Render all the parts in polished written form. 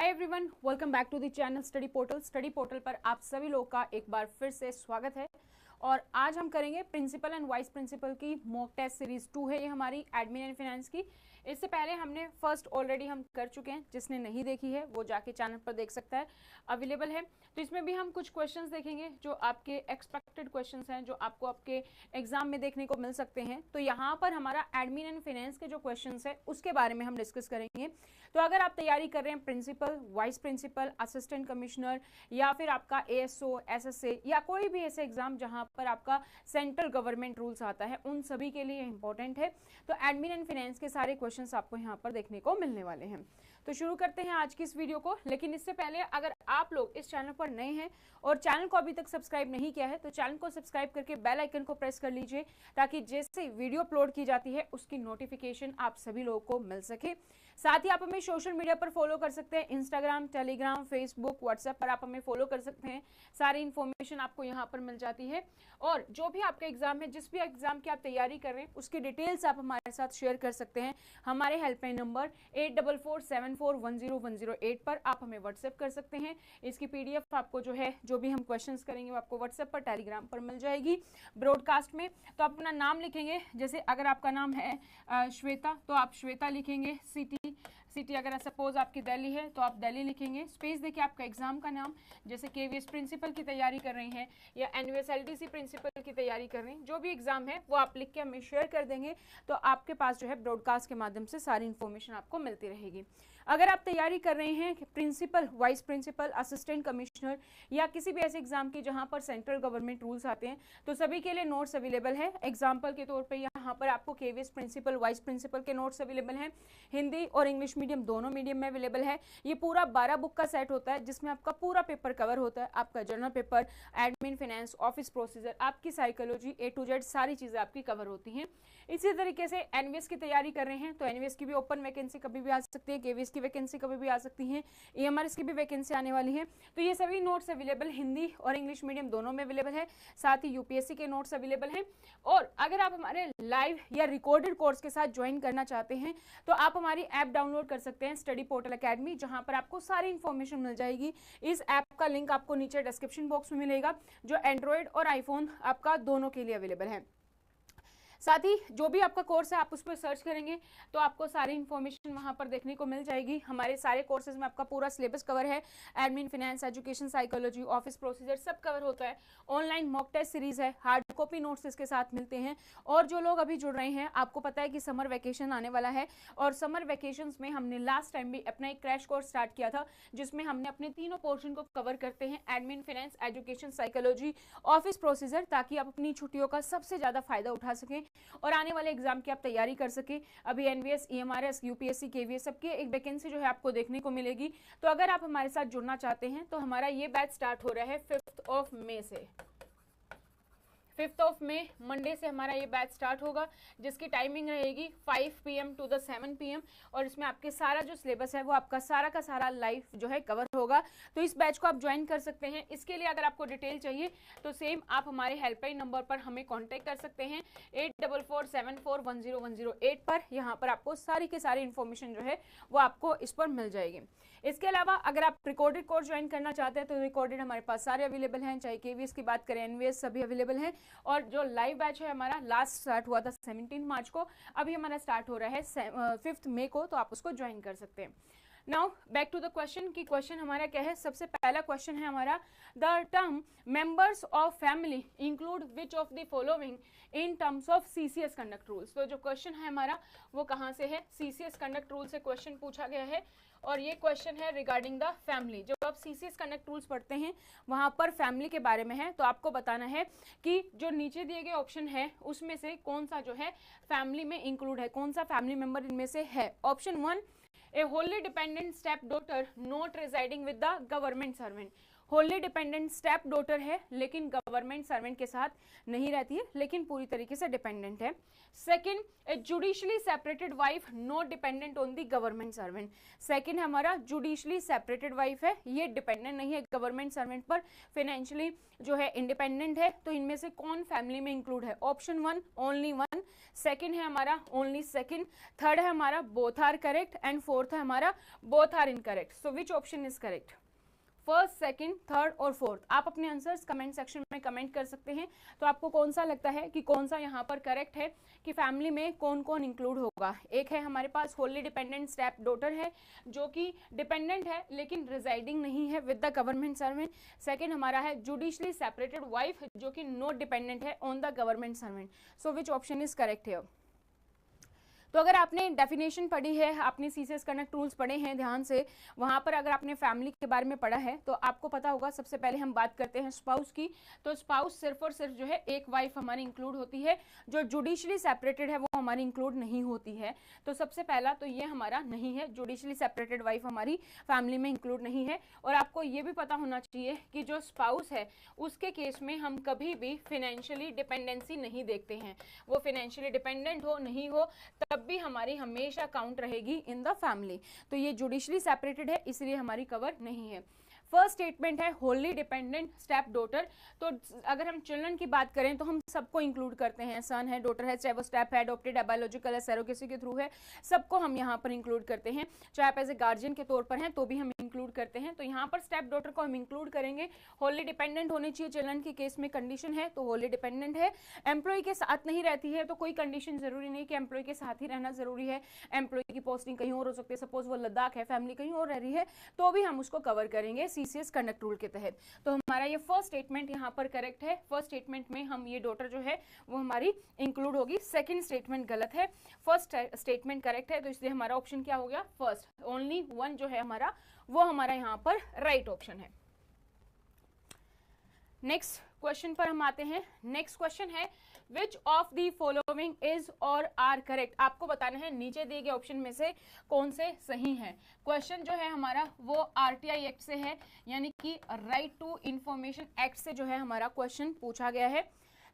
Hi everyone, welcome back to the channel study portal पर आप सभी लोग का एक बार फिर से स्वागत है। और आज हम करेंगे प्रिंसिपल एंड वाइस प्रिंसिपल की मॉक टेस्ट सीरीज 2 है ये हमारी एडमिन एंड फाइनेंस की। इससे पहले हमने फर्स्ट ऑलरेडी हम कर चुके हैं, जिसने नहीं देखी है वो जाके चैनल पर देख सकता है, अवेलेबल है। तो इसमें भी हम कुछ क्वेश्चंस देखेंगे जो आपके एक्सपेक्टेड क्वेश्चंस हैं, जो आपको आपके एग्जाम में देखने को मिल सकते हैं। तो यहाँ पर हमारा एडमिन एंड फाइनेंस के जो क्वेश्चंस है उसके बारे में हम डिस्कस करेंगे। तो अगर आप तैयारी कर रहे हैं principal, vice principal, assistant commissioner या फिर आपका एएसओ, एसएसए या कोई भी ऐसे एग्जाम जहां पर आपका सेंट्रल गवर्नमेंट रूल्स आता है, उन सभी के लिए इंपॉर्टेंट है। तो एडमिन एंड फाइनेंस के सारे क्वेश्चंस आपको यहाँ पर देखने को मिलने वाले हैं। तो शुरू करते हैं आज की इस वीडियो को। लेकिन इससे पहले अगर आप लोग इस चैनल पर नए हैं और चैनल को अभी तक सब्सक्राइब नहीं किया है तो चैनल को सब्सक्राइब करके बेल आइकन को प्रेस कर लीजिए, ताकि जैसे वीडियो अपलोड की जाती है उसकी नोटिफिकेशन आप सभी लोगों को मिल सके। साथ ही आप हमें सोशल मीडिया पर फॉलो कर सकते हैं, इंस्टाग्राम, टेलीग्राम, फेसबुक, व्हाट्सएप पर आप हमें फॉलो कर सकते हैं। सारी इन्फॉर्मेशन आपको यहाँ पर मिल जाती है। और जो भी आपका एग्जाम है, जिस भी एग्जाम की आप तैयारी कर रहे हैं, उसकी डिटेल्स आप हमारे साथ शेयर कर सकते हैं। हमारे हेल्पलाइन नंबर 8447410108 पर आप हमें व्हाट्सएप कर सकते हैं। इसकी पीडीएफ आपको जो है, जो भी हम क्वेश्चंस करेंगे वो आपको व्हाट्सएप पर, टेलीग्राम पर मिल जाएगी ब्रॉडकास्ट में। तो आप अपना नाम लिखेंगे, जैसे अगर आपका नाम है श्वेता तो आप श्वेता लिखेंगे। सिटी अगर सपोज आपकी दिल्ली है तो आप दिल्ली लिखेंगे। स्पेस देखिए आपका एग्जाम का नाम, जैसे केवीएस प्रिंसिपल की तैयारी कर रही हैं या एनवीएस एलडीसी प्रिंसिपल की तैयारी कर रहे हैं, जो भी एग्जाम है वो आप लिख के हमें शेयर कर देंगे। तो आपके पास जो है ब्रॉडकास्ट के माध्यम से सारी इन्फॉर्मेशन आपको मिलती रहेगी। अगर आप तैयारी कर रहे हैं principal, vice principal, assistant commissioner या किसी भी ऐसे एग्जाम की जहां पर सेंट्रल गवर्नमेंट रूल्स आते हैं, तो सभी के लिए नोट्स अवेलेबल है। एग्जाम्पल के तौर पे यहाँ पर आपको केवीएस प्रिंसिपल, वाइस प्रिंसिपल के नोट्स अवेलेबल हैं। हिंदी और इंग्लिश मीडियम दोनों मीडियम में अवेलेबल है। ये पूरा 12 बुक का सेट होता है, जिसमें आपका पूरा पेपर कवर होता है। आपका general paper, admin, finance, office procedure, आपकी साइकोलॉजी, ए टू जेड सारी चीजें आपकी कवर होती हैं। इसी तरीके से एनवीएस की तैयारी कर रहे हैं तो एनवीएस की भी ओपन वैकेंसी कभी भी आ सकती है, केवीएस की वैकेंसी कभी भी आ सकती है, ईएमआरएस की भी वैकेंसी आने वाली है। तो ये सभी नोट्स अवेलेबल हिंदी और इंग्लिश मीडियम दोनों में अवेलेबल है। साथ ही यूपीएससी के नोट्स अवेलेबल हैं। और अगर आप हमारे लाइव या रिकॉर्डेड कोर्स के साथ ज्वाइन करना चाहते हैं तो आप हमारी ऐप डाउनलोड कर सकते हैं, स्टडी पोर्टल अकेडमी, जहां पर आपको सारी इन्फॉर्मेशन मिल जाएगी। इस ऐप का लिंक आपको नीचे डिस्क्रिप्शन बॉक्स में मिलेगा, जो एंड्रॉइड और आईफोन आपका दोनों के लिए अवेलेबल है। साथ ही जो भी आपका कोर्स है आप उस पर सर्च करेंगे तो आपको सारी इन्फॉर्मेशन वहां पर देखने को मिल जाएगी। हमारे सारे कोर्सेज में आपका पूरा सिलेबस कवर है। Admin, finance, education, psychology, office procedure सब कवर होता है। ऑनलाइन मॉक टेस्ट सीरीज है, हार्ड कॉपी नोट्स इसके साथ मिलते हैं। और जो लोग अभी जुड़ रहे हैं, आपको पता है कि समर वैकेशन आने वाला है, और समर वैकेशन में हमने लास्ट टाइम भी अपना एक क्रैश कोर्स स्टार्ट किया था, जिसमें हमने अपने तीनों पोर्शन को कवर करते हैं, admin, finance, education, psychology, office procedure, ताकि आप अपनी छुट्टियों का सबसे ज्यादा फायदा उठा सकें और आने वाले एग्जाम की आप तैयारी कर सके। अभी एनवीएस, ईएमआरएस, यूपीएससी, केवीएस सबकी एक वैकेंसी जो है आपको देखने को मिलेगी। तो अगर आप हमारे साथ जुड़ना चाहते हैं तो हमारा ये बैच स्टार्ट हो रहा है 5 मई से। 5 मई मंडे से हमारा ये बैच स्टार्ट होगा, जिसकी टाइमिंग रहेगी 5 PM टू द 7 PM। और इसमें आपके सारा जो सिलेबस है वो आपका सारा का सारा लाइव जो है कवर होगा। तो इस बैच को आप ज्वाइन कर सकते हैं। इसके लिए अगर आपको डिटेल चाहिए तो सेम आप हमारे हेल्पलाइन नंबर पर हमें कॉन्टेक्ट कर सकते हैं 8447410108 पर। यहाँ पर आपको सारी की सारी इन्फॉर्मेशन जो है वो आपको इस पर मिल जाएगी। इसके अलावा अगर आप रिकॉर्डेड कोर्स ज्वाइन करना चाहते हैं तो रिकॉर्डेड हमारे पास सारे अवेलेबल हैं, चाहे केवीएस की बात करें, एनवीएस, सभी अवेलेबल हैं। और जो लाइव बैच है हमारा लास्ट स्टार्ट हुआ था 17 मार्च को, अभी हमारा स्टार्ट हो रहा है 5 मई को, तो आप उसको ज्वाइन कर सकते हैं। Now back to the question की क्वेश्चन हमारा क्या है। सबसे पहला क्वेश्चन है हमारा, the term members of family include which of the following in terms of CCS conduct rules. तो जो क्वेश्चन है हमारा वो कहाँ से है, सीसीएस कंडक्ट रूल से क्वेश्चन पूछा गया है। और ये क्वेश्चन है रिगार्डिंग द फैमिली। जब आप सीसीएस कंडक्ट रूल्स पढ़ते हैं वहां पर फैमिली के बारे में है, तो आपको बताना है कि जो नीचे दिए गए ऑप्शन है उसमें से कौन सा जो है फैमिली में इंक्लूड है, कौन सा फैमिली मेंबर इनमें से है। Option 1, A Holi dependent step daughter not residing with the government servant. Holi dependent step daughter है लेकिन गवर्नमेंट सर्वेंट के साथ नहीं रहती है, लेकिन पूरी तरीके से डिपेंडेंट है। Second, A judicially separated wife not dependent on the government servant. Second हमारा जुडिशली सेपरेटेड वाइफ है, ये डिपेंडेंट नहीं है गवर्नमेंट सर्वेंट पर, फाइनेंशियली जो है इंडिपेंडेंट है। तो इनमें से कौन फैमिली में इंक्लूड है? ऑप्शन 1 ओनली 1, सेकंड है हमारा ओनली सेकंड, थर्ड है हमारा both are correct and fourth है हमारा both are incorrect. So which option is correct? First, second, third और फोर्थ। आप अपने आंसर्स कमेंट सेक्शन में कमेंट कर सकते हैं। तो आपको कौन सा लगता है कि कौन सा यहाँ पर करेक्ट है, कि फैमिली में कौन कौन इंक्लूड होगा? एक है हमारे पास होली डिपेंडेंट स्टेप डॉटर है जो कि डिपेंडेंट है लेकिन रिजाइडिंग नहीं है with the government servant. Second हमारा है जुडिशली सेपरेटेड वाइफ जो कि नॉट डिपेंडेंट है on the government servant. So which option is correct है? तो अगर आपने डेफिनेशन पढ़ी है, आपने सीसीएस कनेक्ट रूल्स पढ़े हैं ध्यान से, वहां पर अगर आपने फैमिली के बारे में पढ़ा है तो आपको पता होगा। सबसे पहले हम बात करते हैं स्पाउस की। तो स्पाउस सिर्फ और सिर्फ जो है एक वाइफ हमारी इंक्लूड होती है, जो जुडिशली सेपरेटेड है वो हमारी इंक्लूड नहीं होती है। तो सबसे पहला तो ये हमारा नहीं है, जुडिशली सेपरेटेड वाइफ हमारी फैमिली में इंक्लूड नहीं है। और आपको ये भी पता होना चाहिए कि जो स्पाउस है उसके केस में हम कभी भी फाइनेंशियली डिपेंडेंसी नहीं देखते हैं। वो फाइनेंशियली डिपेंडेंट हो नहीं हो तब भी हमारी हमेशा काउंट रहेगी इन द फैमिली। तो ये जुडिशली सेपरेटेड है इसलिए हमारी कवर नहीं है। फर्स्ट स्टेटमेंट है होली डिपेंडेंट स्टेप डॉटर। तो अगर हम चिल्ड्रन की बात करें तो हम सबको इंक्लूड करते हैं, सन है, डॉटर है, चाहे वो स्टेप है, अडॉप्टेड है, बायोलॉजिकल है, सरोगेसी के थ्रू है, सबको हम यहाँ पर इंक्लूड करते हैं। चाहे आप एज ए गार्जियन के तौर पर हैं तो भी हम इंक्लूड करते हैं। तो यहाँ पर स्टेप डॉटर को हम इंक्लूड करेंगे। होली डिपेंडेंट होनी चाहिए चिल्ड्रन के केस में, कंडीशन है तो होली डिपेंडेंट है। एम्प्लॉय के साथ नहीं रहती है तो कोई कंडीशन जरूरी नहीं कि एम्प्लॉय के साथ ही रहना जरूरी है। एम्प्लॉय की पोस्टिंग कहीं और हो सकती है, सपोज वो लद्दाख है, फैमिली कहीं और रह रही है, तो भी हम उसको कवर करेंगे सीसीएस कंडक्ट रूल के तहत। तो हमारा ये फर्स्ट स्टेटमेंट यहाँ पर करेक्ट है। फर्स्ट स्टेटमेंट में हम ये डॉटर जो है वो हमारी इंक्लूड होगी। सेकंड स्टेटमेंट गलत है, फर्स्ट स्टेटमेंट करेक्ट है। तो इसलिए हमारा ऑप्शन क्या हो गया? फर्स्ट, ओनली 1 जो है हमारा वो हमारा यहाँ पर राइट ऑप्शन है। नेक्स्ट क्वेश्चन पर हम आते हैं। नेक्स्ट क्वेश्चन है विच ऑफ द फॉलोइंग इज और आर करेक्ट। आपको बताना है नीचे दिए गए ऑप्शन में से कौन से सही हैं। क्वेश्चन जो है हमारा वो आरटीआई एक्ट से है, यानी कि राइट टू इंफॉर्मेशन एक्ट से जो है हमारा क्वेश्चन पूछा गया है।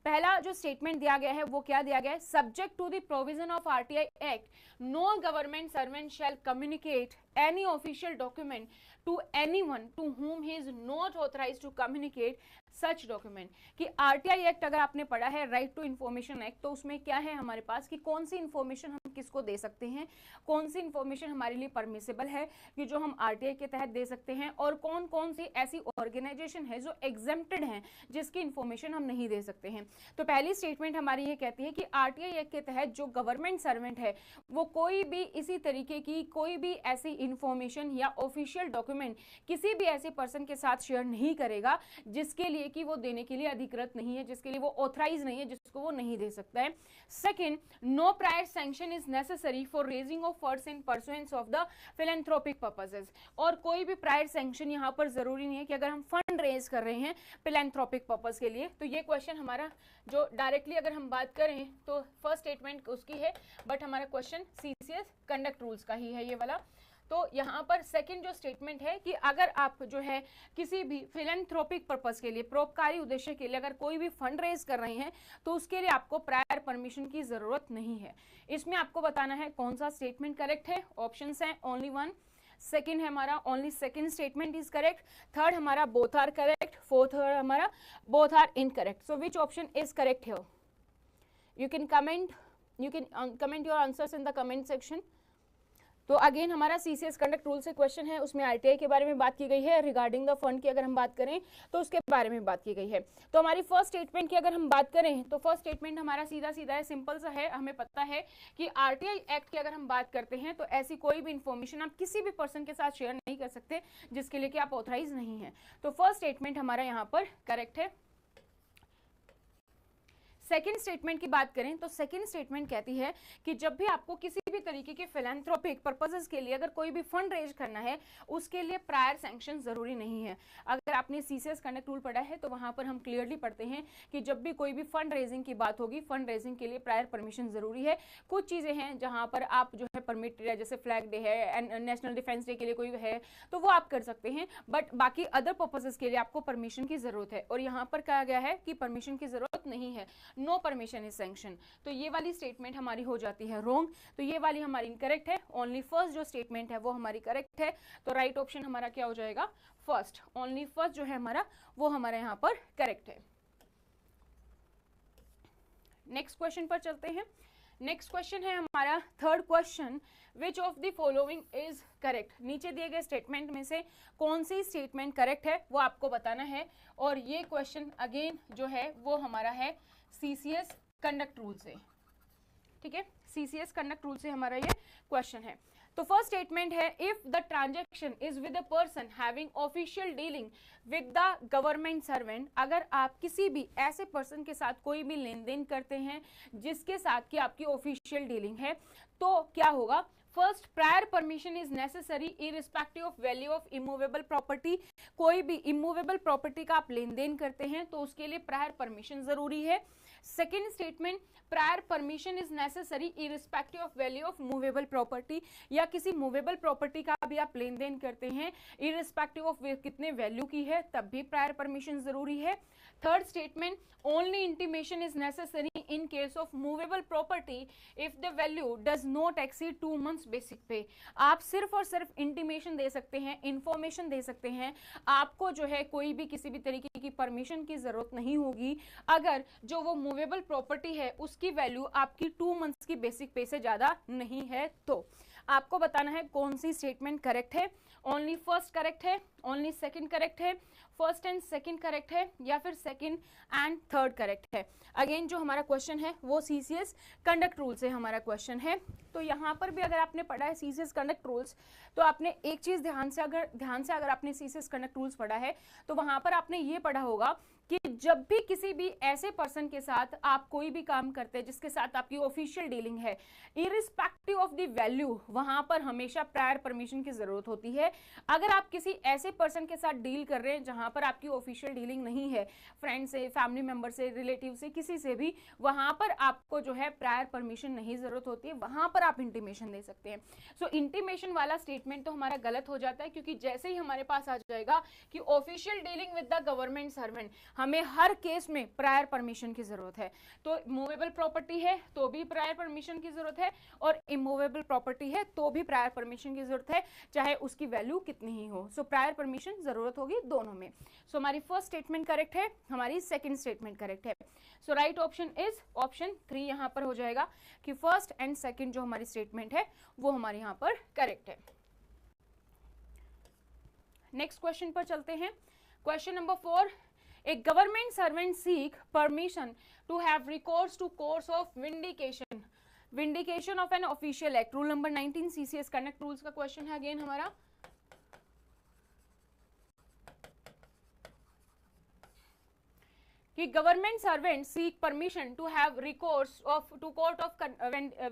पहला जो स्टेटमेंट दिया गया है वो क्या दिया गया है? Subject to the provision of RTI act no government servant shall communicate any official document to anyone to whom he is not authorized to communicate such document। कि आरटीआई एक्ट अगर आपने पढ़ा है, राइट टू इंफॉर्मेशन एक्ट, तो उसमें क्या है हमारे पास कि कौन सी इंफॉर्मेशन हम किसको दे सकते हैं, कौन सी इंफॉर्मेशन हमारे लिए परमिसेबल है कि जो हम आरटीआई के तहत दे सकते हैं, और कौन कौन सी ऐसी ऑर्गेनाइजेशन है जो एग्जेम्प्टेड हैं जिसकी इंफॉर्मेशन हम नहीं दे सकते हैं। तो पहली स्टेटमेंट हमारी ये कहती है कि आरटीआई एक्ट के तहत जो गवर्नमेंट सर्वेंट है वो कोई भी इसी तरीके की कोई भी ऐसी इंफॉर्मेशन या ऑफिशियल डॉक्यूमेंट किसी भी ऐसे पर्सन के साथ शेयर नहीं करेगा जिसके लिए कि वो देने के लिए अधिकृत नहीं है, जिसके लिए वो ऑथराइज नहीं है, जिसको वो नहीं दे सकता है। Second, no prior sanction is necessary for raising of funds in pursuance of the philanthropic purposes. और कोई भी प्रायर सैंक्शन यहाँ पर जरूरी नहीं है कि अगर हम फंड रेज कर रहे हैं फिलैंथ्रोपिक पर्पस के लिए। तो ये क्वेश्चन हमारा जो डायरेक्टली अगर हम बात करें तो फर्स्ट स्टेटमेंट उसकी है, बट हमारा क्वेश्चन सीसीएस कंडक्ट रूल्स का ही है ये वाला। तो यहाँ पर सेकंड जो स्टेटमेंट है कि अगर आप जो है किसी भी फिलैंथ्रोपिक पर्पस के लिए, परोपकारी उद्देश्य के लिए अगर कोई भी फंड रेज कर रहे हैं तो उसके लिए आपको प्रायर परमिशन की जरूरत नहीं है। इसमें आपको बताना है कौन सा स्टेटमेंट करेक्ट है। ऑप्शंस हैं ओनली 1, सेकंड है हमारा only second statement is correct, third हमारा बोथ आर करेक्ट, फोर्थ है हमारा both are incorrect. So which option is correct here? You can comment your answers in the comment section. तो again हमारा CCS conduct rule से question है, उसमें RTI के बारे में बात की गई है। रिगार्डिंग द फंड की अगर हम बात करें तो उसके बारे में बात की गई है। तो हमारी फर्स्ट स्टेटमेंट की अगर हम बात करें तो फर्स्ट स्टेटमेंट हमारा सीधा सीधा है, सिंपल सा है। हमें पता है कि आरटीआई एक्ट की अगर हम बात करते हैं तो ऐसी कोई भी इंफॉर्मेशन आप किसी भी पर्सन के साथ शेयर नहीं कर सकते जिसके लिए कि आप ऑथराइज नहीं है। तो फर्स्ट स्टेटमेंट हमारा यहाँ पर करेक्ट है। सेकेंड स्टेटमेंट की बात करें तो सेकेंड स्टेटमेंट कहती है कि जब भी आपको किसी भी तरीके के फिलैंथ्रोपिक पर्पसेस के लिए अगर कोई भी फंड रेज करना है, उसके लिए प्रायर सैंक्शन जरूरी नहीं है। अगर आपने सीसीएस कंडक्ट रूल पढ़ा है तो वहां पर हम क्लियरली पढ़ते हैं कि जब भी कोई भी फंड रेजिंग की बात होगी, फंड रेजिंग के लिए प्रायर परमिशन जरूरी है। कुछ चीजें हैं जहां पर आप जो है परमिटेड है, जैसे फ्लैग डे है, नेशनल डिफेंस डे के लिए कोई है तो वो आप कर सकते हैं, बट बाकी अदर पर्पसेस के लिए आपको परमिशन की जरूरत है। और यहाँ पर कहा गया है कि परमिशन की जरूरत नहीं है, नो परमिशन इज सैंक्शन। तो ये वाली स्टेटमेंट हमारी हो जाती है रॉन्ग, तो ये वाली हमारी इनकरेक्ट है। ओनली फर्स्ट जो स्टेटमेंट है वो हमारी करेक्ट है, तो राइट ऑप्शन हमारा क्या हो जाएगा, फर्स्ट। ओनली फर्स्ट जो है हमारा वो हमारे यहाँ पर करेक्ट है। नेक्स्ट क्वेश्चन पर चलते हैं। नेक्स्ट क्वेश्चन है हमारा third question, which of the following is correct. नीचे दिए गए स्टेटमेंट में से कौन सी स्टेटमेंट करेक्ट है वो आपको बताना है। और ये क्वेश्चन अगेन जो है वो हमारा है सीसीएस कंडक्ट रूल से, ठीक है, सीसीएस कंडक्ट रूल से हमारा ये क्वेश्चन है। तो फर्स्ट स्टेटमेंट है, if the transaction is with a person having official dealing with the government servant, अगर आप किसी भी ऐसे पर्सन के साथ कोई भी लेन देन करते हैं जिसके साथ कि आपकी ऑफिशियल डीलिंग है, तो क्या होगा, first prior permission is necessary irrespective of value of immovable property. कोई भी इमूवेबल प्रॉपर्टी का आप लेन देन करते हैं तो उसके लिए प्रायर परमिशन जरूरी है। Second statement, prior permission is necessary irrespective of value of movable property, या किसी मूवेबल प्रॉपर्टी का भी आप लेन देन करते हैं इरिस्पेक्टिव ऑफ कितने वैल्यू की है तब भी प्रायर परमिशन जरूरी है। Third statement, only intimation is necessary in case of movable property if the value does not exceed 2 months basic पे। आप सिर्फ और सिर्फ इंटीमेशन दे सकते हैं, इंफॉर्मेशन दे सकते हैं, आपको जो है कोई भी किसी भी तरीके की परमिशन की जरूरत नहीं होगी अगर जो वो मूवेबल प्रॉपर्टी है उसकी वैल्यू आपकी 2 months की बेसिक पे से ज्यादा नहीं है। तो आपको बताना है कौन सी स्टेटमेंट करेक्ट है। ओनली फर्स्ट करेक्ट है, ओनली सेकंड करेक्ट है, फर्स्ट एंड सेकंड करेक्ट है, या फिर सेकंड एंड थर्ड करेक्ट है। अगेन जो हमारा क्वेश्चन है वो सीसीएस कंडक्ट रूल से हमारा क्वेश्चन है। तो यहाँ पर भी अगर आपने पढ़ा है सीसीएस कंडक्ट रूल्स, तो आपने एक चीज ध्यान से अगर आपने सीसीएस कंडक्ट रूल्स पढ़ा है तो वहां पर आपने ये पढ़ा होगा कि जब भी किसी भी ऐसे पर्सन के साथ आप कोई भी काम करते हैं जिसके साथ आपकी ऑफिशियल डीलिंग है, इरिस्पेक्टिव ऑफ द वैल्यू, वहां पर हमेशा प्रायर परमिशन की जरूरत होती है। अगर आप किसी ऐसे पर्सन के साथ डील कर रहे हैं जहां पर आपकी ऑफिशियल डीलिंग नहीं है, फ्रेंड से, फैमिली मेंबर से, रिलेटिव से, किसी से भी, वहां पर आपको जो है प्रायर परमिशन नहीं जरूरत होती है, वहां पर आप इंटीमेशन दे सकते हैं। सो इंटीमेशन वाला स्टेटमेंट तो हमारा गलत हो जाता है, क्योंकि जैसे ही हमारे पास आ जाएगा कि official dealing with the government servant, हमें हर केस में प्रायर परमिशन की जरूरत है। तो मूवेबल प्रॉपर्टी है तो भी प्रायर परमिशन की जरूरत है, और इमूवेबल प्रॉपर्टी है तो भी प्रायर परमिशन की जरूरत है, चाहे उसकी वैल्यू कितनी ही हो। सो प्रायर परमिशन जरूरत होगी दोनों में। सो हमारी फर्स्ट स्टेटमेंट करेक्ट है, हमारी सेकंड स्टेटमेंट करेक्ट है। सो राइट ऑप्शन इज ऑप्शन 3 यहां पर हो जाएगा कि फर्स्ट एंड सेकंड जो हमारी स्टेटमेंट है वो हमारे यहां पर करेक्ट है। नेक्स्ट क्वेश्चन पर चलते हैं। Question number 4, a government servant seek permission to have recourse to course of vindication of an official act, rule number 19 CCS conduct rules का क्वेश्चन है अगेन हमारा। कि government servant seek permission to have recourse to court of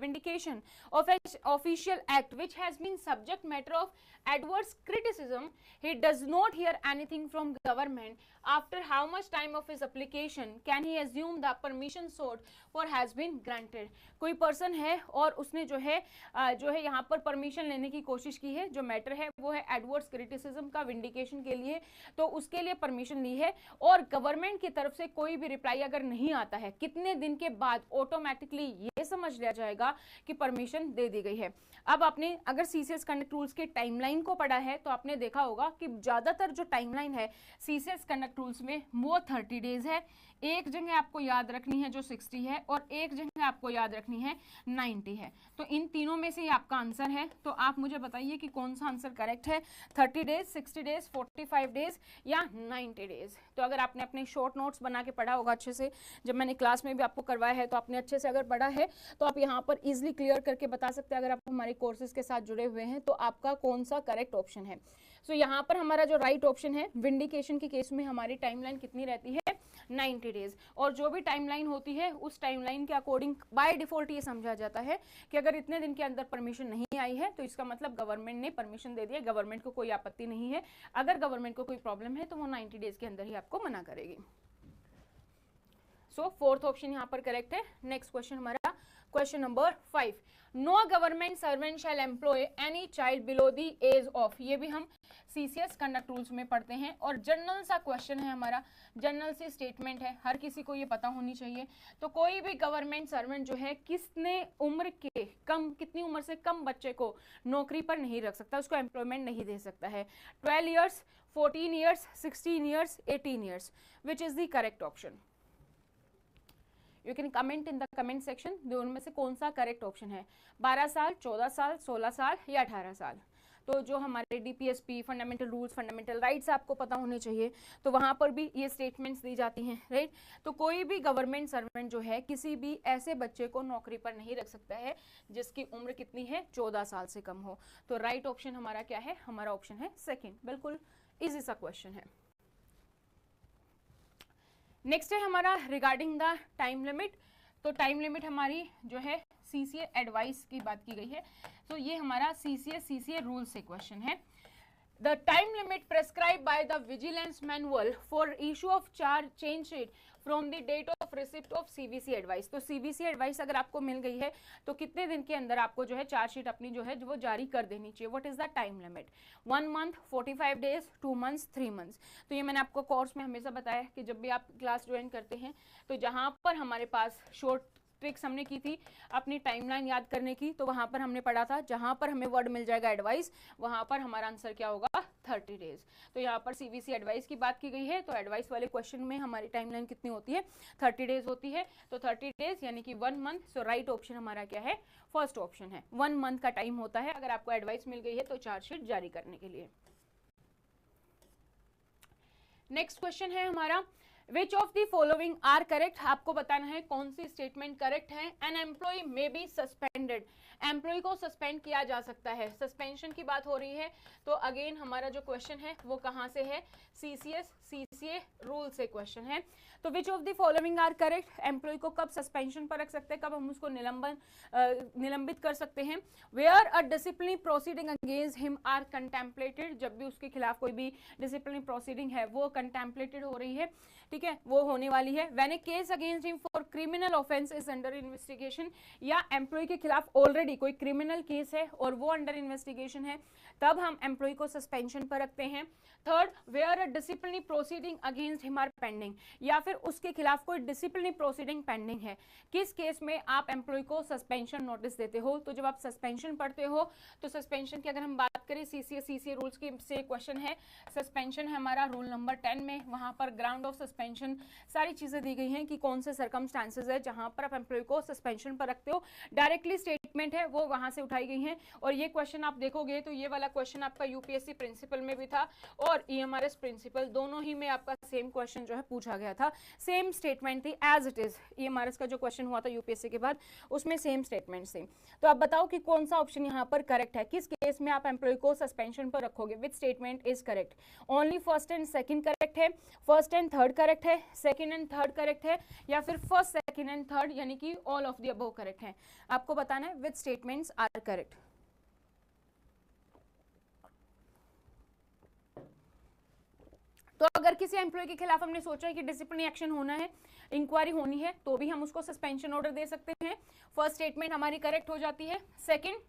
vindication of an official act which has been subject matter of adverse criticism. He does not hear anything from government. After how much time of his application can he assume the permission sought for has been granted? कोई person है और उसने जो है यहाँ पर permission लेने की कोशिश की है, जो मैटर है वो है एडवर्स क्रिटिसिज्म का विंडिकेशन के लिए, तो उसके लिए परमिशन ली है, और गवर्नमेंट की तरफ से कोई भी रिप्लाई अगर नहीं आता है, कितने दिन के बाद ऑटोमेटिकली ये समझ लिया जाएगा कि परमिशन दे दी गई है। अब आपने अगर सीसीएस कंडक्ट रूल्स के टाइमलाइन को पढ़ा है तो आपने देखा होगा कि ज्यादातर जो टाइमलाइन है सीसीएस कंडक्ट रूल्स में वो 30 डेज है। एक जगह आपको याद रखनी है जो 60 है, और एक जगह आपको याद रखनी है 90 है। तो इन तीनों में से ही आपका आंसर है, तो आप मुझे बताइए कि कौन सा आंसर करेक्ट है, 30 डेज, 60 डेज, 45 डेज या 90 डेज। तो अगर आपने अपने शॉर्ट नोट्स बना के पढ़ा होगा अच्छे से, जब मैंने क्लास में भी आपको करवाया है तो आपने अच्छे से अगर पढ़ा है तो आप यहाँ पर इजिली क्लियर करके बता सकते हैं अगर आप हमारे कोर्सेज के साथ जुड़े हुए हैं तो आपका कौन सा करेक्ट ऑप्शन है। सो यहाँ पर हमारा जो राइट ऑप्शन है, विंडिकेशन के केस में हमारी टाइमलाइन कितनी रहती है, 90 डेज। और जो भी टाइमलाइन होती है उस टाइमलाइन के अकॉर्डिंग बाय डिफॉल्ट ये समझा जाता है कि अगर इतने दिन के अंदर परमिशन नहीं आई है तो इसका मतलब गवर्नमेंट ने परमिशन दे दिया, गवर्नमेंट को कोई आपत्ति नहीं है। अगर गवर्नमेंट को कोई प्रॉब्लम है तो वो 90 डेज के अंदर ही आपको मना करेगी। सो फोर्थ ऑप्शन यहाँ पर करेक्ट है। नेक्स्ट क्वेश्चन हमारा question number 5, no government servant shall employ any child below the age of, ये भी हम सीसीएस कंडक्ट रूल्स में पढ़ते हैं और जनरल सा क्वेश्चन है हमारा, जनरल सी स्टेटमेंट है, हर किसी को ये पता होनी चाहिए। तो कोई भी गवर्नमेंट सर्वेंट जो है कितनी उम्र से कम बच्चे को नौकरी पर नहीं रख सकता, उसको एम्प्लॉयमेंट नहीं दे सकता है। 12 years, 14 years, 16 years, 18 years, which is the correct option. You can comment in the comment section, दोनों में से कौन सा करेक्ट ऑप्शन है, 12 साल, 14 साल, 16 साल या 18 साल। तो जो हमारे DPSP, fundamental rules, fundamental rights आपको पता होने चाहिए, तो वहां पर भी ये स्टेटमेंट्स दी जाती हैं, राइट। तो कोई भी गवर्नमेंट सर्वेंट जो है किसी भी ऐसे बच्चे को नौकरी पर नहीं रख सकता है जिसकी उम्र कितनी है, 14 साल से कम हो। तो राइट ऑप्शन हमारा क्या है, हमारा ऑप्शन है सेकेंड, बिल्कुल इजी सा क्वेश्चन है। नेक्स्ट है हमारा रिगार्डिंग द टाइम लिमिट। तो टाइम लिमिट हमारी जो है सीसीए एडवाइस की बात की गई है, तो ये हमारा सीसीए रूल से क्वेश्चन है। The time limit prescribe by the vigilance manual for issue of charge change sheet from the date of receipt of CVC advice. तो सीवीसी एडवाइस अगर आपको मिल गई है तो कितने दिन के अंदर आपको जो है चार्जशीट अपनी जो है वो जारी कर देनी चाहिए। What is the time limit, 1 month, 45 days, 2 months, 3 months. तो ये मैंने आपको कोर्स में हमेशा बताया कि जब भी आप क्लास ज्वाइन करते हैं तो जहां पर हमारे पास शॉर्ट ट्रिक्स हमने की थी अपनी टाइमलाइन याद करने की, तो वहां पर हमने पढ़ा था जहां पर हमें वर्ड मिल जाएगा एडवाइस, वहां पर हमारा आंसर क्या होगा, 30 डेज। तो यहाँ पर सीवीसी एडवाइस की बात की गई है, तो एडवाइस वाले क्वेश्चन में हमारी टाइमलाइन कितनी होती है, 30 डेज होती है। तो 30 डेज यानी कि 1 मंथ। सो राइट ऑप्शन हमारा क्या है, फर्स्ट ऑप्शन है। 1 मंथ का टाइम होता है अगर आपको एडवाइस मिल गई है तो चार्जशीट जारी करने के लिए। नेक्स्ट क्वेश्चन है हमारा, which of the following are correct. आपको बताना है कौन सी स्टेटमेंट करेक्ट है। An employee may be suspended, employee को सस्पेंड किया जा सकता है, सस्पेंशन की बात हो रही है। तो अगेन हमारा जो क्वेश्चन है वो कहां से है, सीसीए रूल से क्वेश्चन है। तो which of the following are correct, employee को कब सस्पेंशन पर रख सकते हैं, कब हम उसको निलंबित कर सकते हैं। Where a disciplinary proceeding against him are contemplated, जब भी उसके खिलाफ कोई भी डिसिप्लिनरी प्रोसीडिंग है वो कंटेम्पलेटेड हो रही है, ठीक है, वो होने वाली है। When A case against him for criminal offence is under investigation, या एम्प्लॉय के खिलाफ ऑलरेडी कोई क्रिमिनल केस है और वो अंडर इन्वेस्टिगेशन है, तब हम एम्प्लॉय को सस्पेंशन पर रखते हैं। Third, where a disciplinary proceeding against him are pending, या फिर उसके खिलाफ कोई डिसिप्लिनरी प्रोसीडिंग पेंडिंग है, किस केस में आप एम्प्लॉय को सस्पेंशन नोटिस देते हो। तो जब आप सस्पेंशन पढ़ते हो तो सस्पेंशन की अगर हम बात करें, सीसीए रूल्स की से क्वेश्चन है, सस्पेंशन है हमारा रूल नंबर 10 में, वहां पर ग्राउंड ऑफ सस्पेंशन सारी चीजें दी गई हैं कि कौन से सर्कमस्टांसेस है जहां पर आप एम्प्लॉय को सस्पेंशन पर रखते हो। डायरेक्टली स्टेटमेंट है वो वहां से उठाई गई है। और ये क्वेश्चन आप देखोगे तो ये वाला क्वेश्चन आपका यूपीएससी प्रिंसिपल में भी था और ईएमआरएस प्रिंसिपल, दोनों ही में आपका सेम क्वेश्चन जो है पूछा गया था, सेम स्टेटमेंट थी एज इट इज। ईएमआरएस का जो क्वेश्चन हुआ था यूपीएससी के बाद उसमें सेम स्टेटमेंट थे। तो आप बताओ कि कौन सा ऑप्शन यहाँ पर करेक्ट है, किस केस में आप एम्प्लॉय को सस्पेंशन पर रखोगे, which statement is correct. Only first and second correct है, फर्स्ट एंड थर्ड करेक्ट है, सेकंड एंड थर्ड करेक्ट है, या फिर फर्स्ट सेकंड एंड थर्ड यानी कि all of the above correct है। आपको बताना है विच स्टेटमेंट्स आर करेक्ट। तो अगर किसी एम्प्लॉय के खिलाफ हमने सोचा है कि डिसिप्लिनरी एक्शन होना है, इंक्वायरी होनी है, तो भी हम उसको सस्पेंशन ऑर्डर दे सकते हैं। फर्स्ट स्टेटमेंट हमारी करेक्ट हो जाती है। सेकंड,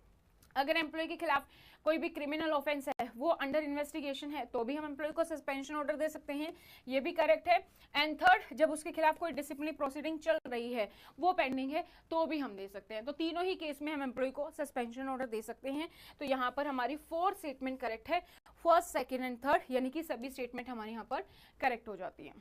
अगर एम्प्लॉय के खिलाफ कोई भी क्रिमिनल ऑफेंस है, वो अंडर इन्वेस्टिगेशन है, तो भी हम एम्प्लॉय को सस्पेंशन ऑर्डर दे सकते हैं, ये भी करेक्ट है। एंड थर्ड, जब उसके खिलाफ कोई डिसिप्लिनरी प्रोसीडिंग चल रही है, वो पेंडिंग है, तो भी हम दे सकते हैं। तो तीनों ही केस में हम एम्प्लॉय को सस्पेंशन ऑर्डर दे सकते हैं। तो यहाँ पर हमारी 4 स्टेटमेंट करेक्ट है, फर्स्ट, सेकेंड एंड थर्ड, यानी कि सभी स्टेटमेंट हमारे यहाँ पर करेक्ट हो जाती है।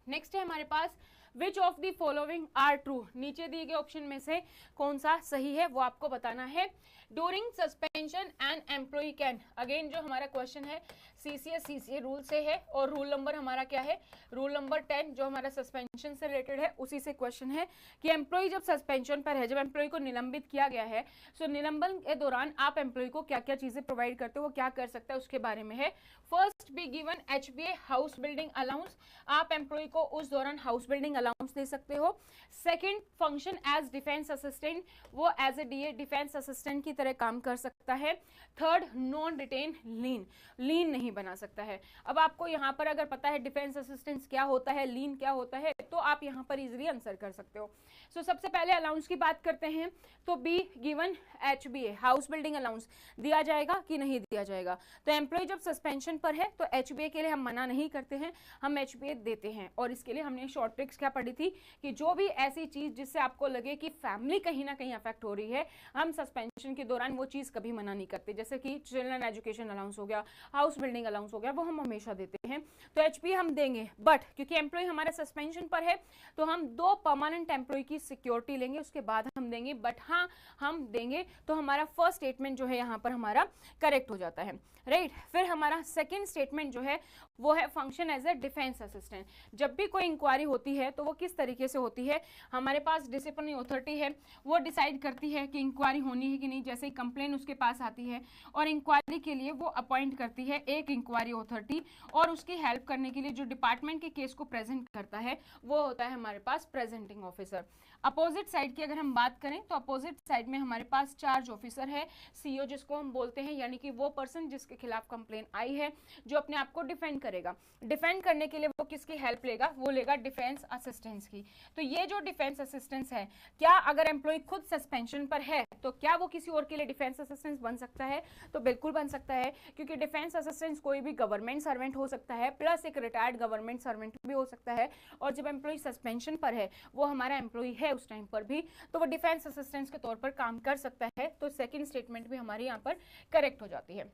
नेक्स्ट है हमारे पास, which of the following are true, नीचे दिए गए ऑप्शन में से कौन सा सही है वो आपको बताना है। During suspension an employee can, again जो हमारा क्वेश्चन है सीसीए रूल से है, और रूल नंबर हमारा क्या है, रूल नंबर 10 जो हमारा सस्पेंशन से रिलेटेड है, उसी से क्वेश्चन है कि एम्प्लॉय जब सस्पेंशन पर है, जब एम्प्लॉय को निलंबित किया गया है, सो निलंबन के दौरान आप एम्प्लॉय को क्या क्या चीजें प्रोवाइड करते हो, वो क्या कर सकता है, उसके बारे में है। First be given HBA house building allowance, आप एम्प्लॉय को उस दौरान हाउस बिल्डिंग अलाउंस दे सकते हो। Second, function as defence assistant, वो as a DA defence assistant की तरह काम कर सकता है। Third, non retain lien, lien नहीं बना सकता है। अब आपको यहाँ पर अगर पता है डिफेंस असिस्टेंस क्या होता है, लीन क्या होता है, तो आप यहाँ पर इजीली आंसर कर सकते हो। सो सबसे पहले अलाउंस की बात करते हैं, तो B given HBA house building allowance दिया जाएगा कि नहीं दिया जाएगा। तो एम्प्लॉय जब सस्पेंशन पर है तो HBA के लिए हम मना नहीं करते हैं, हम HBA देते हैं। और इसके लिए हमने शॉर्ट ट्रिक्स क्या पढ़ी थी कि जो भी ऐसी चीज जिससे आपको लगे कि फैमिली कहीं ना कहीं अफेक्ट हो रही है, हम सस्पेंशन के दौरान वो चीज कभी मना नहीं करते। जैसे कि चिल्ड्रन एजुकेशन अलाउंस हो गया, हाउस बिल्डिंग अलाउंस हो गया, वो हम हमेशा देते हैं। तो HBA हम देंगे, बट क्योंकि एम्प्लॉय हमारा सस्पेंशन पर है तो हम 2 परमानेंट एम्प्लॉय की सिक्योरिटी लेंगे, उसके बाद हम देंगे। बट हाँ, हम देंगे तो हमारा फर्स्ट स्टेटमेंट जो है यहाँ पर हमारा करेक्ट हो जाता है, राइट। फिर हमारा सेकंड स्टेटमेंट जो है वो है function as a defence assistant. जब भी कोई इंक्वायरी होती है तो वो किस तरीके से होती है, हमारे पास डिसिप्लिनरी अथॉरिटी है, वो डिसाइड करती है कि इंक्वायरी होनी है कि नहीं। जैसे कंप्लेन उसके पास आती है और इंक्वायरी के लिए वो अपॉइंट करती है एक इंक्वायरी अथॉरिटी, और उसकी हेल्प करने के लिए जो डिपार्टमेंट के केस को प्रेजेंट करता है वो होता है हमारे पास प्रेजेंटिंग ऑफिसर। अपोजिट साइड की अगर हम बात करें तो अपोजिट साइड में हमारे पास चार्ज ऑफिसर है, CO जिसको हम बोलते हैं, यानी कि वो पर्सन जिसके खिलाफ कंप्लेन आई है, जो अपने आप को डिफेंड करेगा। डिफेंड करने के लिए वो किसकी हेल्प लेगा, वो लेगा डिफेंस असिस्टेंस की। तो ये जो डिफेंस असिस्टेंस है, क्या अगर एम्प्लॉय खुद सस्पेंशन पर है तो क्या वो किसी और के लिए डिफेंस असिस्टेंस बन सकता है, तो बिल्कुल बन सकता है, क्योंकि डिफेंस असिस्टेंस कोई भी गवर्नमेंट सर्वेंट हो सकता है, प्लस एक रिटायर्ड गवर्नमेंट सर्वेंट भी हो सकता है। और जब एम्प्लॉय सस्पेंशन पर है, वो हमारा एम्प्लॉय है उस टाइम पर भी, तो वो डिफेंस असिस्टेंस के तौर पर काम कर सकता है। तो सेकंड स्टेटमेंट भी हमारी यहाँ पर करेक्ट हो जाती है।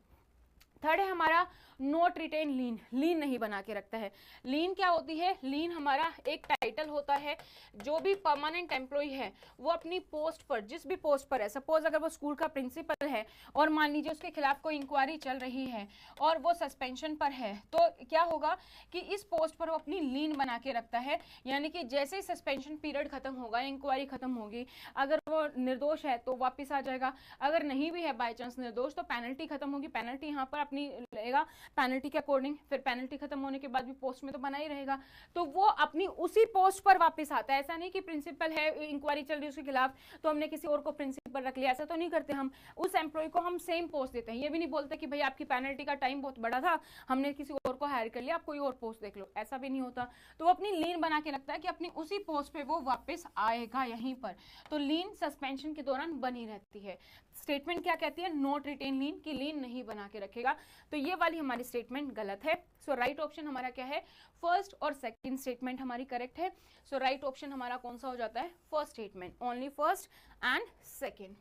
थर्ड है हमारा नोट रिटेन लीन, लीन नहीं बना के रखता है। लीन क्या होती है, लीन हमारा एक टाइटल होता है। जो भी परमानेंट एम्प्लॉय है वो अपनी पोस्ट पर, जिस भी पोस्ट पर है, सपोज अगर वो स्कूल का प्रिंसिपल है और मान लीजिए उसके खिलाफ कोई इंक्वायरी चल रही है और वो सस्पेंशन पर है, तो क्या होगा कि इस पोस्ट पर वो अपनी लीन बना के रखता है। यानी कि जैसे ही सस्पेंशन पीरियड खत्म होगा, इंक्वायरी खत्म होगी, अगर वो निर्दोष है तो वापस आ जाएगा, अगर नहीं भी है बाई चांस निर्दोष तो पेनल्टी खत्म होगी, पेनल्टी यहाँ पर अपनी लेगा पेनल्टी के अकॉर्डिंग। फिर पेनल्टी खत्म होने के बाद भी पोस्ट में तो बना ही रहेगा, तो वो अपनी उसी पोस्ट पर वापस आता है। ऐसा नहीं कि प्रिंसिपल है, इंक्वायरी चल रही है उसके खिलाफ तो हमने किसी और को प्रिंसिपल रख लिया, ऐसा तो नहीं करते हम। उस एम्प्लॉय को हम सेम पोस्ट देते हैं, ये भी नहीं बोलते कि भाई आपकी पेनल्टी का टाइम बहुत बड़ा था, हमने किसी और को हायर कर लिया, आप कोई और पोस्ट देख लो, ऐसा भी नहीं होता। तो वो अपनी लीन बना के रखता है कि अपनी उसी पोस्ट पे वो वापस आएगा यहीं पर। तो लीन सस्पेंशन के दौरान बनी रहती है। स्टेटमेंट क्या कहती है, नॉट रिटेन लीन, की लीन नहीं बना के रखेगा। तो ये वाली हमारी स्टेटमेंट गलत है। सो राइट ऑप्शन हमारा क्या है, फर्स्ट और सेकंड स्टेटमेंट हमारी करेक्ट है। सो राइट ऑप्शन हमारा कौन सा हो जाता है, first statement, only first and second.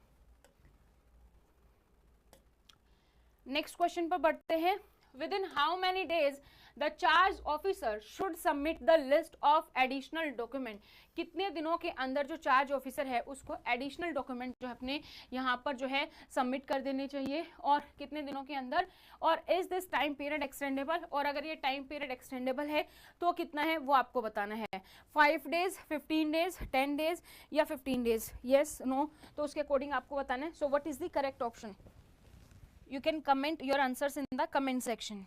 Next question पर बढ़ते हैं। With in how many days the charge officer should submit the list of additional document, कितने दिनों के अंदर जो चार्ज ऑफिसर है उसको एडिशनल डॉक्यूमेंट जो है अपने यहाँ पर जो है सबमिट कर देने चाहिए, और कितने दिनों के अंदर, और is this time period extendable, और अगर ये टाइम पीरियड एक्सटेंडेबल है तो कितना है वो आपको बताना है। 5 डेज, 15 डेज, 10 डेज या 15 डेज, येस नो, तो उसके अकॉर्डिंग आपको बताना है। So what is the correct option, you can comment your answers in the comment section.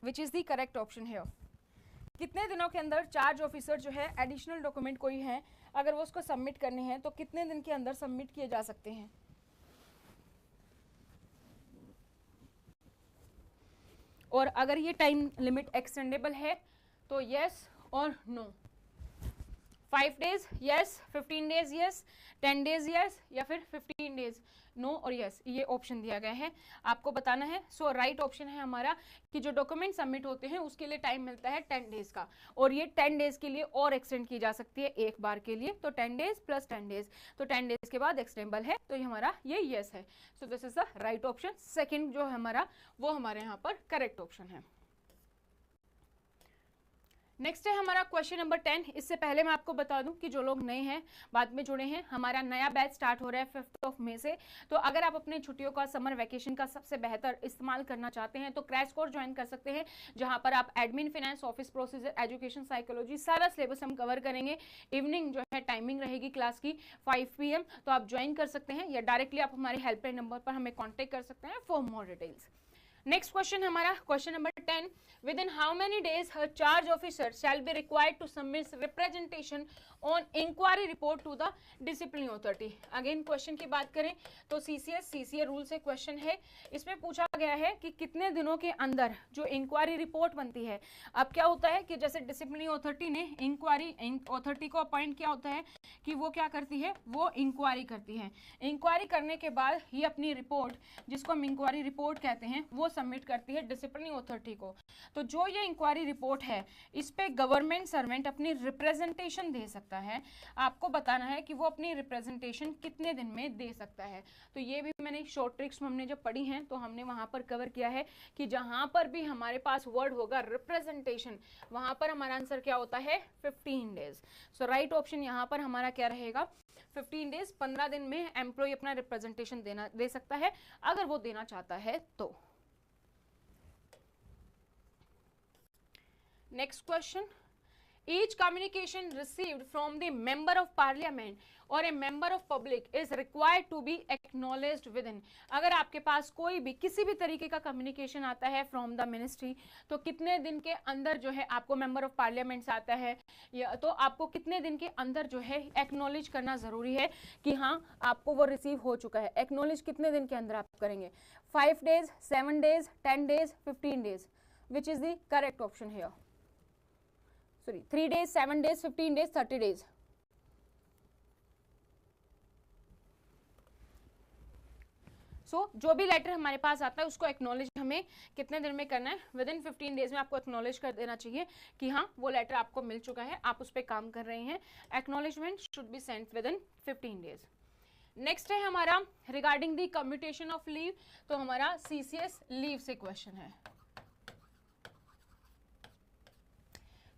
Which is the correct option here? कितने दिनों के अंदर चार्ज ऑफिसर जो है एडिशनल डॉक्यूमेंट कोई है अगर वो उसको सबमिट करने हैं तो कितने दिन के अंदर सबमिट किए जा सकते हैं। और अगर ये टाइम लिमिट एक्सटेंडेबल है तो यस और no. 5 days yes, 15 days yes, 10 days yes, या फिर 15 डेज नो और यस, ये ऑप्शन दिया गया है, आपको बताना है। सो राइट ऑप्शन है हमारा कि जो डॉक्यूमेंट सबमिट होते हैं उसके लिए टाइम मिलता है 10 डेज का, और ये 10 डेज के लिए और एक्सटेंड की जा सकती है एक बार के लिए, तो 10 डेज प्लस 10 डेज, तो 10 डेज के बाद एक्सटेंडेबल है, तो ये हमारा ये यस है। So this is the right option, second जो है हमारा वो हमारे यहाँ पर करेक्ट ऑप्शन है। नेक्स्ट है हमारा क्वेश्चन नंबर 10। इससे पहले मैं आपको बता दूं कि जो लोग नए हैं बाद में जुड़े हैं, हमारा नया बैच स्टार्ट हो रहा है 5 मई से। तो अगर आप अपने छुट्टियों का, समर वैकेशन का सबसे बेहतर इस्तेमाल करना चाहते हैं तो क्रैश कोर्स ज्वाइन कर सकते हैं, जहां पर आप admin, finance, office procedure, education, psychology, सारा सिलेबस हम कवर करेंगे। इवनिंग जो है टाइमिंग रहेगी क्लास की 5 PM, तो आप ज्वाइन कर सकते हैं या डायरेक्टली आप हमारे हेल्पलाइन नंबर पर हमें कॉन्टेक्ट कर सकते हैं for more details. Next question हमारा question number 10। Within how many days her charge officer shall be required to submit representation on inquiry report to the discipline authority. Again question की बात करें तो CCA rule से question है। इसमें पूछा गया है कि कितने दिनों के अंदर जो इंक्वायरी रिपोर्ट बनती है। अब क्या होता है कि जैसे डिसिप्लिन अथॉरिटी ने इंक्वायरी अथॉरिटी को अपॉइंट किया होता है कि वो क्या करती है, वो इंक्वायरी करती है। इंक्वायरी करने के बाद ये अपनी रिपोर्ट, जिसको हम इंक्वायरी रिपोर्ट कहते हैं, वो सबमिट करती है डिसिप्लिन अथॉरिटी को। तो जो ये इंक्वायरी रिपोर्ट है, इस पे गवर्नमेंट सर्वेंट अपनी रिप्रेजेंटेशन दे सकता है। आपको बताना है कि वो अपनी रिप्रेजेंटेशन कितने दिन में दे सकता है। तो ये भी मैंने शॉर्ट ट्रिक्स में हमने जब पढ़ी हैं तो हमने वहां पर कवर किया है कि जहां पर भी हमारे पास वर्ड होगा रिप्रेजेंटेशन, वहां पर हमारा आंसर क्या होता है, 15 डेज। सो राइट ऑप्शन यहाँ पर हमारा क्या रहेगा, 15 डेज। 15 दिन में एम्प्लॉय अपना रिप्रेजेंटेशन दे सकता है अगर वो देना चाहता है तो। Next question. Each communication received from the member of parliament or a member of public is required to be acknowledged within। अगर आपके पास कोई भी किसी भी तरीके का कम्युनिकेशन आता है फ्रॉम द मिनिस्ट्री, तो कितने दिन के अंदर जो है आपको मेंबर ऑफ पार्लियामेंट से आता है, या तो आपको कितने दिन के अंदर जो है एक्नॉलेज करना जरूरी है कि हाँ आपको वो रिसीव हो चुका है। एक्नॉलेज कितने दिन के अंदर आप करेंगे, 5 days, 7 days, 10 days, 15 days, which is the correct option here? 3 days, 7 days, 15 days, 30 days। जो भी लेटर हमारे पास आता है उसको एक्नॉलेज हमें कितने दिन में करना है, विद इन 15 डेज में आपको एक्नॉलेज कर देना चाहिए कि हाँ वो लेटर आपको मिल चुका है, आप उस पर काम कर रहे हैं। Acknowledgement should be sent with in 15 days. Next है हमारा regarding the commutation of leave, तो हमारा CCS लीव से क्वेश्चन है।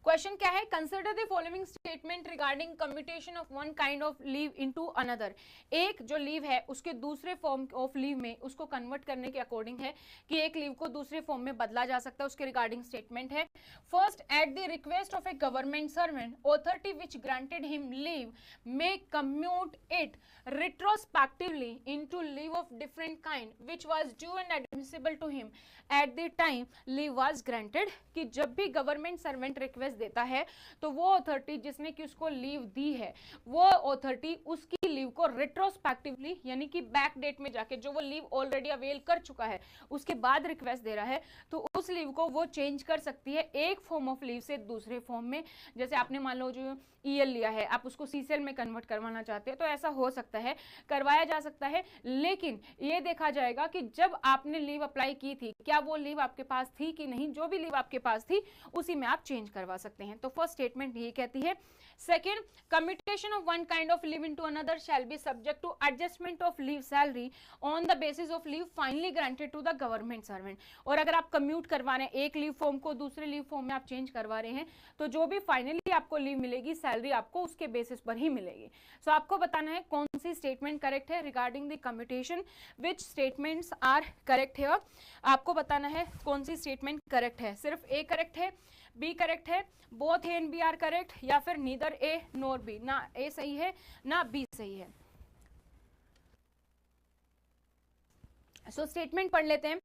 क्वेश्चन क्या है, consider the following statement regarding commutation of one kind of leave into another. एक जो लीव है उसके दूसरे फॉर्म ऑफ लीव में उसको कन्वर्ट करने के अकॉर्डिंग है कि एक लीव को दूसरे फॉर्म में बदला जा सकता है, उसके रिगार्डिंग स्टेटमेंट है। First, at the request of A government servant, authority which granted him leave may commute it retrospectively into leave of different kind which was due and admissible to him at the time leave was granted। कि जब भी government servant request देता है तो वो authority जिसने कि उसको लीव दी है, वो अथॉरिटी उसकी लीव को रेट्रोस्पेक्टिवली यानी कि बैक डेट में जाके, जो वो लीव ऑलरेडी अवेल कर चुका है उसके बाद रिक्वेस्ट दे रहा है, तो उस लीव को वो चेंज कर सकती है एक फॉर्म ऑफ लीव से दूसरे फॉर्म में। जैसे आपने मान लो जो EL लिया है, आप उसको CCL में कन्वर्ट करवाना चाहते हैं, तो ऐसा हो सकता है, करवाया जा सकता है। लेकिन ये देखा जाएगा कि जब आपने लीव अप्लाई की थी, क्या वो लीव आपके पास थी कि नहीं, जो भी लीव आपके पास थी उसी में आप चेंज करवा सकते हैं। तो फर्स्ट स्टेटमेंट ये कहती है। Second, commutation of one kind of leave into another shall be subject to adjustment of leave salary on the basis of leave finally granted to the government servant. और अगर आप कम्यूट करवा रहे हैं, एक लीव फॉर्म को दूसरे leave form में आप चेंज करवा रहे हैं, तो जो भी फाइनली आपको लीव मिलेगी, सैलरी आपको उसके बेसिस पर ही मिलेगी। सो आपको बताना है कौन सी स्टेटमेंट करेक्ट है regarding the commutation, which statements are correct है। आपको बताना है कौन सी स्टेटमेंट करेक्ट है। सिर्फ A करेक्ट है, B करेक्ट है, both A and B are correct, या फिर नीदर A नॉर B, ना A सही है ना B सही है। सो स्टेटमेंट पढ़ लेते हैं।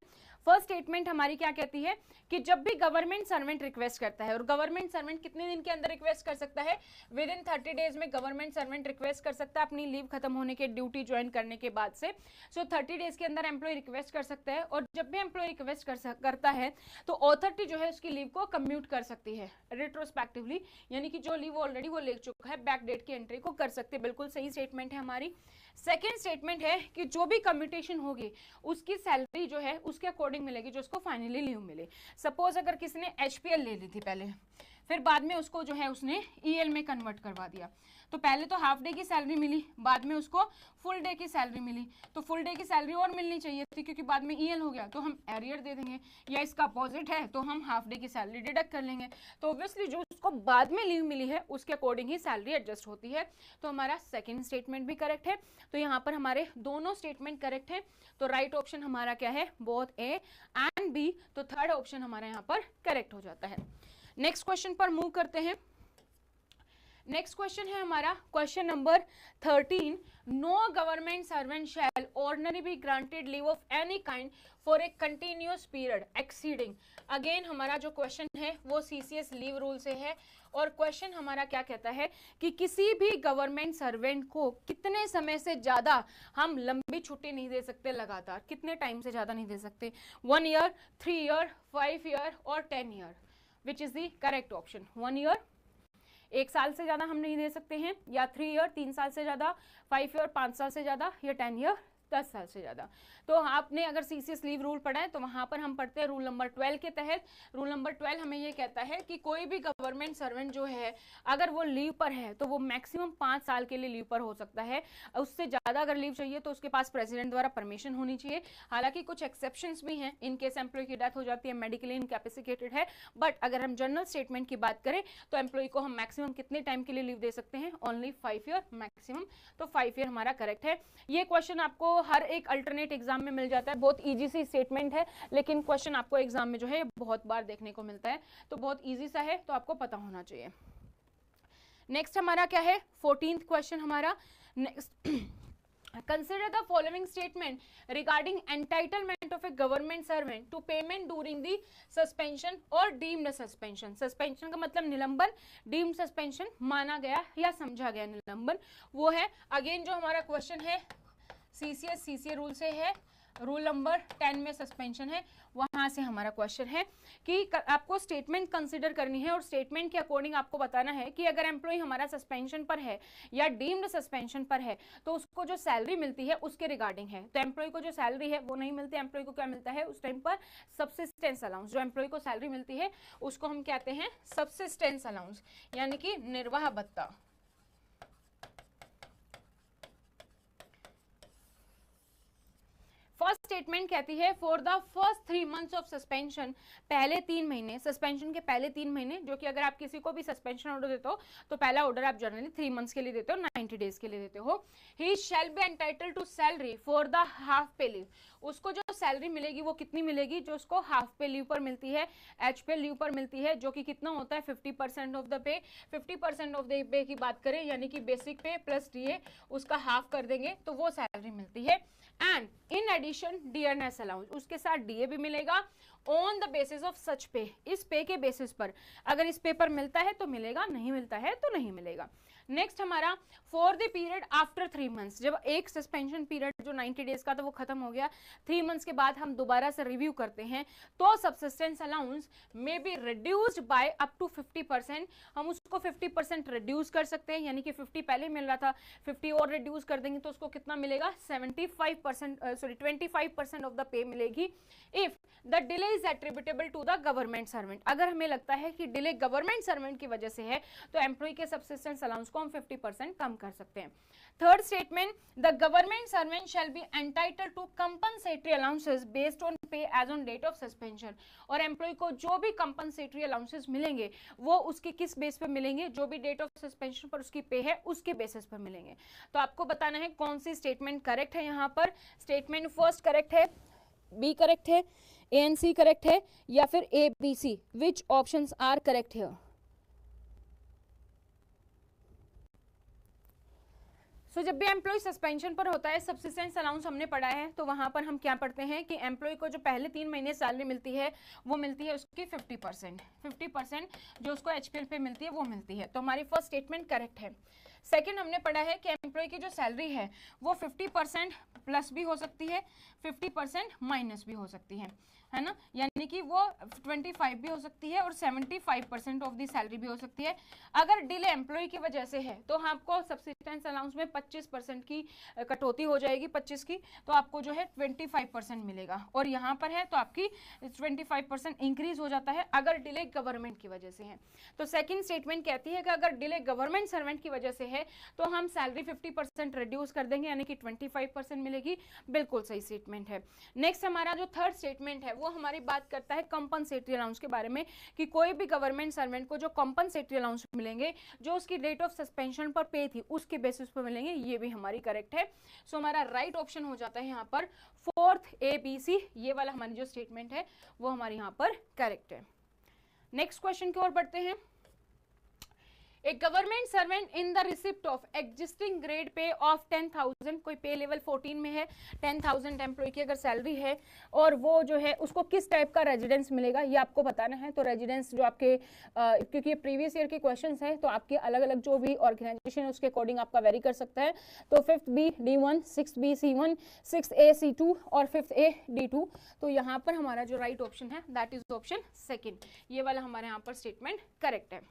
फर्स्ट स्टेटमेंट हमारी क्या कहती है कि जब भी गवर्नमेंट सर्वेंट रिक्वेस्ट करता है, और गवर्नमेंट सर्वेंट कितने दिन के अंदर रिक्वेस्ट कर सकता है, विद इन 30 डेज में गवर्नमेंट सर्वेंट रिक्वेस्ट कर सकता है अपनी लीव खत्म होने के, ड्यूटी ज्वाइन करने के बाद से। सो 30 डेज के अंदर एम्प्लॉय रिक्वेस्ट कर सकता है, और जब भी एम्प्लॉय रिक्वेस्ट करता है तो अथॉरिटी जो है उसकी लीव को कम्यूट कर सकती है रेट्रोस्पेक्टिवली, यानी कि जो लीव ऑलरेडी वो ले चुका है बैक डेट की एंट्री को कर सकते हैं। बिल्कुल सही स्टेटमेंट है हमारी। सेकेंड स्टेटमेंट है कि जो भी कम्यूटेशन होगी उसकी सैलरी जो है उसके अकॉर्डिंग मिलेगी जो उसको फाइनली लीव मिले। सपोज अगर किसी ने HPL ले ली थी पहले, फिर बाद में उसको जो है उसने ईएल में कन्वर्ट करवा दिया। तो पहले तो हाफ डे की सैलरी मिली, बाद में उसको फुल डे की सैलरी मिली, तो फुल डे की सैलरी और मिलनी चाहिए थी क्योंकि बाद में ईएल हो गया, तो हम एरियर दे देंगे, या इसका अपोजिट है तो हम हाफ डे की सैलरी डिडक्ट कर लेंगे। तो ऑब्वियसली जो उसको बाद में लीव मिली है उसके अकॉर्डिंग ही सैलरी एडजस्ट होती है। तो हमारा सेकेंड स्टेटमेंट भी करेक्ट है। तो यहाँ पर हमारे दोनों स्टेटमेंट करेक्ट है। तो राइट ऑप्शन हमारा क्या है, बोथ ए एंड बी। तो थर्ड ऑप्शन हमारा यहाँ पर करेक्ट हो जाता है। नेक्स्ट क्वेश्चन पर मूव करते हैं। नेक्स्ट क्वेश्चन है हमारा question number 13। No government servant shall ordinary be granted leave of any kind for a continuous period exceeding. Again हमारा जो क्वेश्चन है वो सीसीएस लीव रूल से है, और क्वेश्चन हमारा क्या कहता है कि किसी भी गवर्नमेंट सर्वेंट को कितने समय से ज्यादा हम लंबी छुट्टी नहीं दे सकते, लगातार कितने टाइम से ज्यादा नहीं दे सकते, 1 ईयर, 3 ईयर, 5 ईयर और 10 year. Which is the correct option? 1 year 1 साल से ज्यादा हम नहीं दे सकते हैं, या 3 ईयर 3 साल से ज्यादा, 5 ईयर 5 साल से ज्यादा, या 10 ईयर 10 साल से ज्यादा। तो आपने अगर सीसीएस लीव रूल पढ़ा है तो वहां पर हम पढ़ते हैं रूल नंबर 12 के तहत। रूल नंबर 12 हमें ये कहता है कि कोई भी गवर्नमेंट सर्वेंट जो है अगर वो लीव पर है तो वो मैक्सिमम 5 साल के लिए लीव पर हो सकता है। उससे ज्यादा अगर लीव चाहिए तो उसके पास प्रेसिडेंट द्वारा परमिशन होनी चाहिए। हालांकि कुछ एक्सेप्शंस भी हैं, इन केस एम्प्लॉय की डेथ हो जाती है, मेडिकली इनकैपेसिटेटेड है, बट अगर हम जनरल स्टेटमेंट की बात करें तो एम्प्लॉय को हम मैक्सिमम कितने टाइम के लिए लीव दे सकते हैं? Only 5 year maximum. तो 5 ईयर हमारा करेक्ट है। ये क्वेश्चन आपको हर एक अल्टरनेट एग्जाम में मिल जाता है। बहुत इजी सी स्टेटमेंट है, लेकिन क्वेश्चन आपको एग्जाम में जो है बहुत बार देखने को मिलता है, तो बहुत इजी सा है, तो आपको पता होना चाहिए। नेक्स्ट हमारा क्या है, 14th क्वेश्चन हमारा। Next, consider the following statement regarding entitlement of a government servant to payment during the suspension or deemed suspension। suspension का मतलब निलंबन, deemed suspension माना गया या समझा गया निलंबन, वो है। अगेन जो हमारा क्वेश्चन है सीसीए रूल से है, रूल नंबर 10 में सस्पेंशन है, वहां से हमारा क्वेश्चन है कि आपको स्टेटमेंट कंसीडर करनी है और स्टेटमेंट के अकॉर्डिंग आपको बताना है कि अगर एम्प्लॉय हमारा सस्पेंशन पर है या डीम्ड सस्पेंशन पर है तो उसको जो सैलरी मिलती है उसके रिगार्डिंग है। तो एम्प्लॉय को जो सैलरी है वो नहीं मिलती, एम्प्लॉय को क्या मिलता है उस टाइम पर? Subsistence allowance. जो एम्प्लॉय को सैलरी मिलती है उसको हम कहते हैं सब्सिस्टेंस अलाउंस, यानी कि निर्वाह भत्ता। फर्स्ट स्टेटमेंट कहती है for the first 3 months of suspension, पहले 3 महीने, सस्पेंशन के पहले 3 महीने, जो कि अगर आप किसी को भी सस्पेंशन ऑर्डर देते हो तो पहला ऑर्डर आप जनरली 3 months के लिए देते हो, 90 days के लिए देते हो। He shall be entitled to salary for the half pay leave. उसको जो सैलरी मिलेगी वो कितनी मिलेगी? जो उसको हाफ पे लीव पर मिलती है, एच पे लीव पर मिलती है, जो कि कितना होता है 50% ऑफ द पे। 50% ऑफ द पे की बात करें यानी कि बेसिक पे प्लस डीए, उसका हाफ कर देंगे तो वो सैलरी मिलती है। And in addition dearness allowance, उसके साथ डीए भी मिलेगा on the basis of such pay, इस पे के बेसिस पर। अगर इस पे पर मिलता है तो मिलेगा, नहीं मिलता है तो नहीं मिलेगा। नेक्स्ट हमारा for the period after 3 months, जब एक सस्पेंशन पीरियड जो 90 days का था वो खत्म हो गया, 3 months के बाद हम दोबारा से रिव्यू करते हैं तो सब्सिस्टेंस अलाउंस में be reduced by up to 50%। हम उसको 50% रिड्यूस कर सकते हैं, यानी कि 50 पहले मिल रहा था, 50 और रिड्यूस कर देंगे तो उसको कितना मिलेगा? 25% ऑफ द पे मिलेगी। If the delay is attributable to the government servant, अगर हमें लगता है कि डिले गवर्नमेंट सर्वेंट की वजह से है तो एम्प्लॉय के सब्सिस्टेंस अलाउंस को हम 50% कम कर सकते हैं। Third statement, the government servant shall be entitled to compensatory allowances based on pay as on date of suspension. और एम्प्लॉय को जो भी कंपनसेटरी अलाउंसेस मिलेंगे वो उसके किस बेस पे मिलेंगे? जो भी डेट ऑफ सस्पेंशन पर उसकी पे है उसके बेसिस पर मिलेंगे। तो आपको बताना है कौन सी स्टेटमेंट करेक्ट है। यहाँ पर स्टेटमेंट फर्स्ट करेक्ट है, बी करेक्ट है, ए एंड सी करेक्ट है, या फिर A B C? Which options are correct here? So जब भी एम्प्लॉय सस्पेंशन पर होता है, सब्सिस्टेंस अलाउंस हमने पढ़ा है, तो वहां पर हम क्या पढ़ते हैं कि एम्प्लॉय को जो पहले 3 महीने सैलरी मिलती है वो मिलती है उसकी 50% जो उसको एचपीएल पे मिलती है वो मिलती है। तो हमारी फर्स्ट स्टेटमेंट करेक्ट है। सेकंड हमने पढ़ा है कि एम्प्लॉय की जो सैलरी है वो 50% प्लस भी हो सकती है, 50% माइनस भी हो सकती है ना, यानी कि वो 25 भी हो सकती है और 75% ऑफ दी सैलरी भी हो सकती है। अगर डिले एम्प्लॉय की वजह से है तो आपको सब्सिस्टेंस अलाउंस में 25% की कटौती हो जाएगी, 25 की, तो आपको जो है 25% मिलेगा। और यहाँ पर है तो आपकी 25% इंक्रीज हो जाता है अगर डिले गवर्नमेंट की वजह से है। तो सेकंड स्टेटमेंट कहती है कि अगर डिले गवर्नमेंट सर्वेंट की वजह से है तो हम सैलरी 50% रिड्यूस कर देंगे, यानी कि 25% मिलेगी। बिल्कुल सही स्टेटमेंट है। नेक्स्ट हमारा जो थर्ड स्टेटमेंट है वो हमारी बात करता है कंपनसेटरी अलाउंस के बारे में, कि कोई भी गवर्नमेंट सर्वेंट को जो कंपनसेटरी अलाउंस मिलेंगे जो उसकी डेट ऑफ सस्पेंशन पर पे थी उसके बेसिस पर मिलेंगे, ये भी हमारी करेक्ट है। सो हमारा राइट ऑप्शन हो जाता है यहाँ पर फोर्थ ए बी सी, ये वाला हमारी जो स्टेटमेंट है वो हमारे यहाँ पर करेक्ट है। नेक्स्ट क्वेश्चन की ओर बढ़ते हैं। A government servant in the receipt of existing grade pay of 10,000, कोई पे लेवल 14 में है, 10,000 एम्प्लॉय की अगर सैलरी है और वो जो है उसको किस टाइप का रेजिडेंस मिलेगा ये आपको बताना है। तो रेजिडेंस जो आपके क्योंकि ये प्रीवियस ईयर के क्वेश्चंस हैं तो आपके अलग अलग जो भी ऑर्गेनाइजेशन है उसके अकॉर्डिंग आपका वेरी कर सकता है। तो 5th B D1, 6th B C1, 6th A C2 और 5th A D2। तो यहाँ पर हमारा जो राइट ऑप्शन है दैट इज ऑप्शन सेकेंड, ये वाला हमारे यहाँ पर स्टेटमेंट करेक्ट है।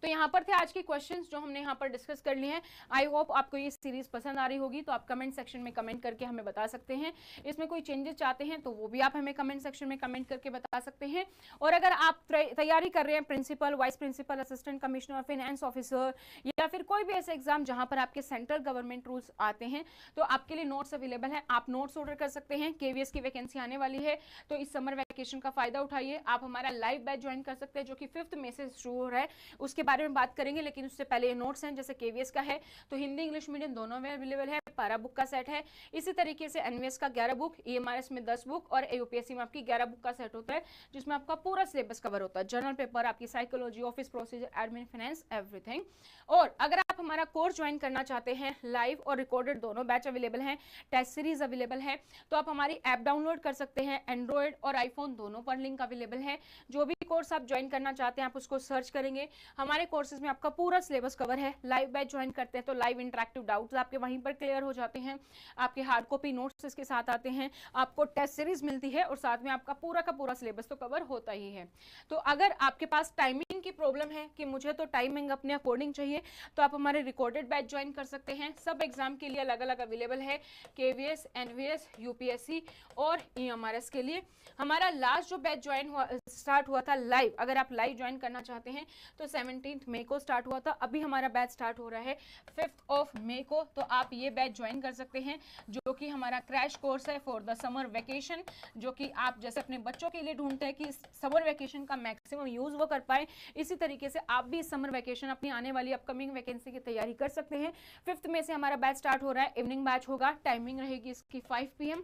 तो यहाँ पर थे आज के क्वेश्चंस जो हमने यहाँ पर डिस्कस कर लिए हैं। आई होप आपको ये सीरीज पसंद आ रही होगी, तो आप कमेंट सेक्शन में कमेंट करके हमें बता सकते हैं। इसमें कोई चेंजेस चाहते हैं तो वो भी आप हमें कमेंट सेक्शन में कमेंट करके बता सकते हैं। और अगर आप तैयारी कर रहे हैं principal, vice principal, assistant commissioner, finance officer या फिर कोई भी ऐसे एग्जाम जहाँ पर आपके सेंट्रल गवर्नमेंट रूल्स आते हैं, तो आपके लिए नोट्स अवेलेबल है। आप नोट्स ऑर्डर कर सकते हैं। KVS की वैकेंसी आने वाली है तो इस समर वैकेशन का फायदा उठाइए। आप हमारा लाइव बैच ज्वाइन कर सकते हैं जो कि 5th मई से शुरू हो रहा है, उसके बारे में बात करेंगे। लेकिन उससे पहले ये नोट्स हैं, जैसे KVS का है तो हिंदी इंग्लिश मीडियम दोनों में अवेलेबल है, 12 बुक का सेट है। इसी तरीके से NVS का 11 बुक, EMRS में 10 बुक और AUPSC में आपकी 11 बुक का सेट होता है, जिसमें आपका पूरा सिलेबस कवर होता है, जनरल पेपर, आपकी psychology, office procedure, admin, finance, everything. और अगर आप हमारा कोर्स ज्वाइन करना चाहते हैं, लाइव और रिकॉर्डेड दोनों बैच अवेलेबल हैं, टेस्ट सीरीज अवेलेबल है, तो आप हमारी ऐप डाउनलोड कर सकते हैं। एंड्रॉइड और आईफोन दोनों पर लिंक अवेलेबल है। जो भी कोर्स आप ज्वाइन करना चाहते हैं आप उसको सर्च करेंगे। हमारे कोर्सेज में आपका पूरा सिलेबस कवर है। लाइव बैच ज्वाइन करते हैं तो लाइव इंटरेक्टिव डाउट्स आपके वहीं पर क्लियर हो जाते हैं। आपके हार्ड कॉपी नोट्स इसके साथ आते हैं, आपको टेस्ट सीरीज मिलती है और साथ में आपका पूरा का पूरा सिलेबस तो कवर होता ही है। तो अगर आपके पास टाइमिंग की प्रॉब्लम है कि मुझे तो टाइमिंग अपने अकॉर्डिंग चाहिए, तो आप हमारे रिकॉर्डेड बैच ज्वाइन कर सकते हैं। सब एग्जाम के लिए अलग अलग अवेलेबल है, KVS, NVS, UPSC और EMRS के लिए। हमारा लास्ट जो बैच ज्वाइन स्टार्ट हुआ था लाइव, अगर आप लाइव ज्वाइन करना चाहते हैं तो 17 मई को स्टार्ट हुआ था। अभी हमारा बैच स्टार्ट हो रहा है 5 मई को, तो आप ये बैच ज्वाइन कर सकते हैं, जो कि हमारा क्रैश कोर्स है फॉर द समर वेकेशन, जो कि आप जैसे अपने बच्चों के लिए ढूंढते हैं कि समर वेकेशन का मैक्सिमम यूज वो कर पाए, इसी तरीके से आप भी समर वेकेशन अपनी आने वाली अपकमिंग वैकेंसी की तैयारी कर सकते हैं। 5 मई से हमारा बैच स्टार्ट हो रहा है, इवनिंग बैच होगा, टाइमिंग रहेगी इसकी 5 PM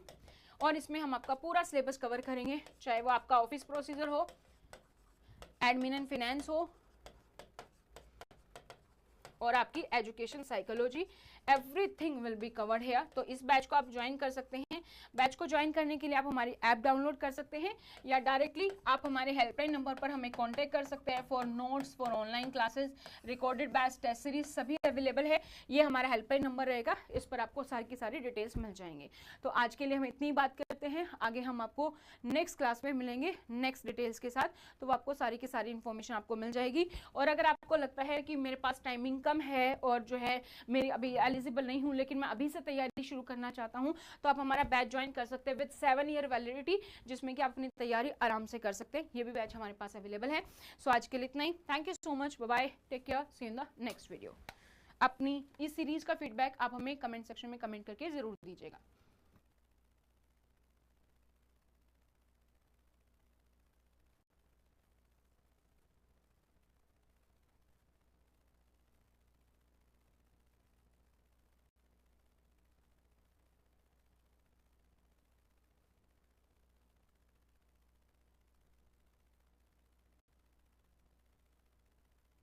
और इसमें हम आपका पूरा सिलेबस कवर करेंगे, चाहे वो आपका ऑफिस प्रोसीजर हो, एडमिन एंड फाइनेंस हो और आपकी education psychology, everything will be covered here. तो इस बैच को आप ज्वाइन कर सकते हैं। बैच को ज्वाइन करने के लिए आप हमारी ऐप डाउनलोड कर सकते हैं या डायरेक्टली आप हमारे हेल्पलाइन नंबर पर हमें कांटेक्ट कर सकते हैं। For notes, for online classes, recorded batch, test series सभी अवेलेबल है। ये हमारा हेल्पलाइन नंबर रहेगा, इस पर आपको सारी की सारी डिटेल्स मिल जाएंगे। तो आज के लिए हम इतनी बात करते हैं, आगे हम आपको नेक्स्ट क्लास में मिलेंगे नेक्स्ट डिटेल्स के साथ, तो आपको सारी की सारी इन्फॉर्मेशन आपको मिल जाएगी। और अगर आपको लगता है कि मेरे पास टाइमिंग कम है और जो है मेरी अभी एलिजिबल नहीं हूँ लेकिन मैं अभी से तैयारी शुरू करना चाहता हूँ, तो आप हमारा बैच ज्वाइन कर सकते हैं विद 7 ईयर वैलिडिटी, जिसमें कि आप अपनी तैयारी आराम से कर सकते हैं। ये भी बैच हमारे पास अवेलेबल है। सो आज के लिए इतना ही। Thank you so much, bye bye, take care, see you in the next video. अपनी इस सीरीज का फीडबैक आप हमें कमेंट सेक्शन में कमेंट करके जरूर दीजिएगा।